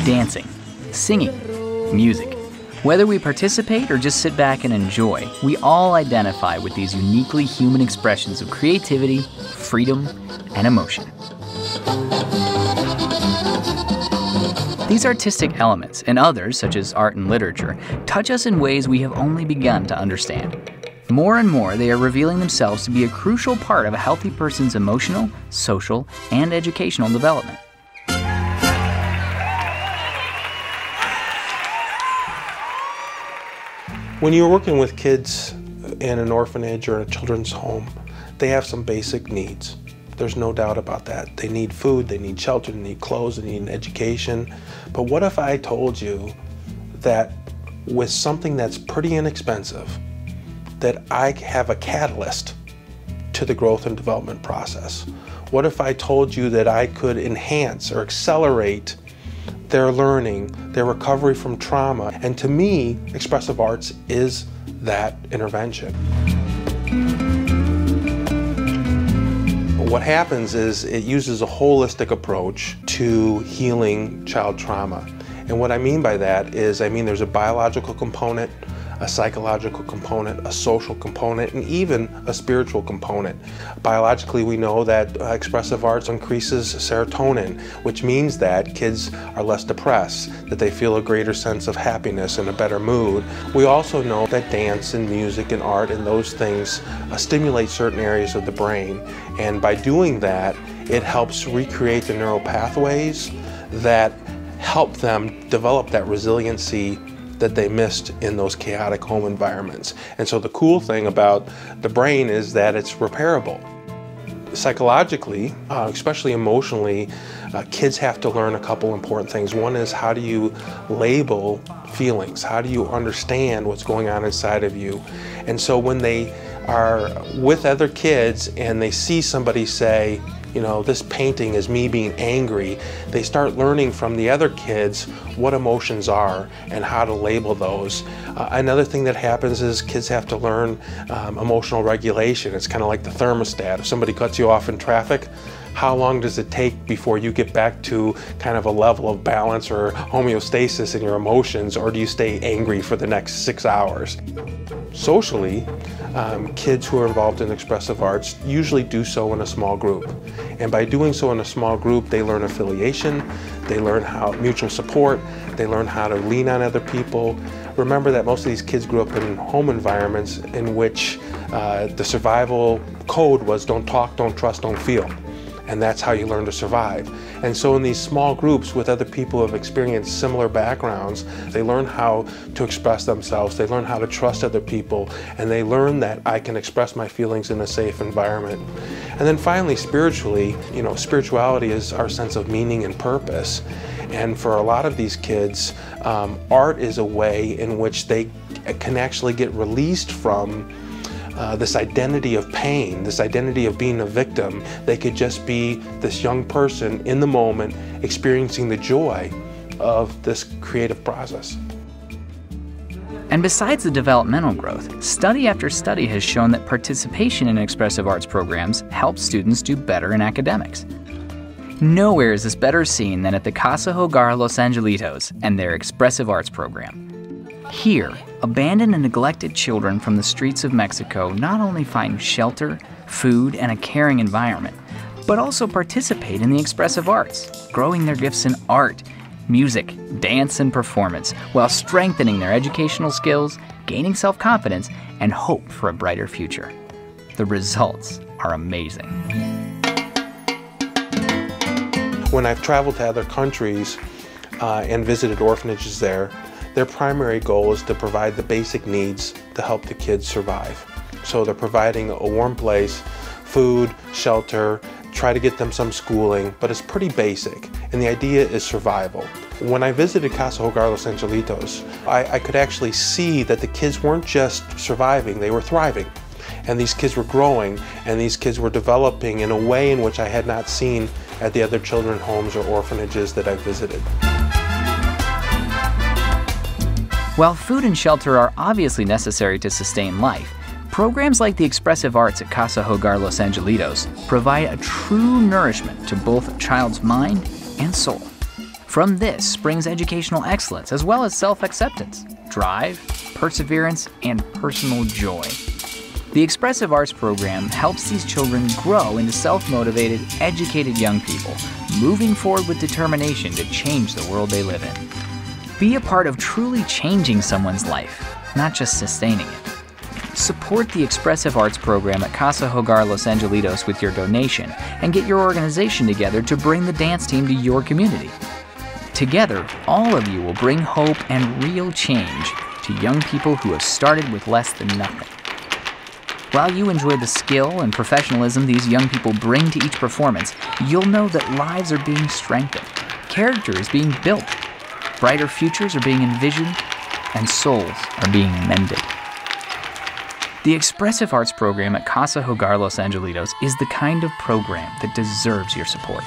dancing, singing, music. Whether we participate or just sit back and enjoy, we all identify with these uniquely human expressions of creativity, freedom, and emotion. These artistic elements, and others such as art and literature, touch us in ways we have only begun to understand. More and more, they are revealing themselves to be a crucial part of a healthy person's emotional, social, and educational development. When you're working with kids in an orphanage or a children's home, they have some basic needs. There's no doubt about that. They need food, they need shelter, they need clothes, they need an education. But what if I told you that with something that's pretty inexpensive, that I have a catalyst to the growth and development process? What if I told you that I could enhance or accelerate their learning, their recovery from trauma? And to me, expressive arts is that intervention. What happens is it uses a holistic approach to healing child trauma. And what I mean by that is, there's a biological component, a psychological component, a social component, and even a spiritual component. Biologically, we know that expressive arts increases serotonin, which means that kids are less depressed, that they feel a greater sense of happiness and a better mood. We also know that dance and music and art and those things stimulate certain areas of the brain, and by doing that, it helps recreate the neural pathways that help them develop that resiliency that they missed in those chaotic home environments. And so the cool thing about the brain is that it's repairable. Psychologically, especially emotionally, kids have to learn a couple important things. One is, how do you label feelings? How do you understand what's going on inside of you? And so when they are with other kids and they see somebody say, this painting is me being angry, they start learning from the other kids what emotions are and how to label those. Another thing that happens is kids have to learn emotional regulation. It's kind of like the thermostat. If somebody cuts you off in traffic, how long does it take before you get back to kind of a level of balance or homeostasis in your emotions, or do you stay angry for the next 6 hours? Socially, kids who are involved in expressive arts usually do so in a small group. And by doing so in a small group, they learn affiliation, they learn how mutual support, they learn how to lean on other people. Remember that most of these kids grew up in home environments in which the survival code was don't talk, don't trust, don't feel. And that's how you learn to survive. And so in these small groups with other people who have experienced similar backgrounds, they learn how to express themselves, they learn how to trust other people, and they learn that I can express my feelings in a safe environment. And then finally, spiritually, spirituality is our sense of meaning and purpose. And for a lot of these kids, art is a way in which they can actually get released from this identity of pain, this identity of being a victim. They could just be this young person in the moment experiencing the joy of this creative process. And besides the developmental growth, study after study has shown that participation in expressive arts programs helps students do better in academics. Nowhere is this better seen than at the Casa, Hogar, Los Angelitos and their expressive arts program. Here, abandoned and neglected children from the streets of Mexico not only find shelter, food, and a caring environment, but also participate in the expressive arts, growing their gifts in art, music, dance, and performance, while strengthening their educational skills, gaining self-confidence, and hope for a brighter future. The results are amazing. When I've traveled to other countries and visited orphanages there, their primary goal is to provide the basic needs to help the kids survive. So they're providing a warm place, food, shelter, try to get them some schooling, but it's pretty basic. And the idea is survival. When I visited Casa, Hogar, Los Angelitos, I could actually see that the kids weren't just surviving, they were thriving. And these kids were growing, and these kids were developing in a way in which I had not seen at the other children's homes or orphanages that I visited. While food and shelter are obviously necessary to sustain life, programs like the expressive arts at Casa, Hogar, Los Angelitos provide a true nourishment to both a child's mind and soul. From this springs educational excellence as well as self-acceptance, drive, perseverance, and personal joy. The Expressive Arts program helps these children grow into self-motivated, educated young people, moving forward with determination to change the world they live in. Be a part of truly changing someone's life, not just sustaining it. Support the Expressive Arts program at Casa, Hogar, Los Angelitos with your donation and get your organization together to bring the dance team to your community. Together, all of you will bring hope and real change to young people who have started with less than nothing. While you enjoy the skill and professionalism these young people bring to each performance, you'll know that lives are being strengthened, character is being built, brighter futures are being envisioned, and souls are being mended. The Expressive Arts program at Casa Hogar Los Angelitos is the kind of program that deserves your support.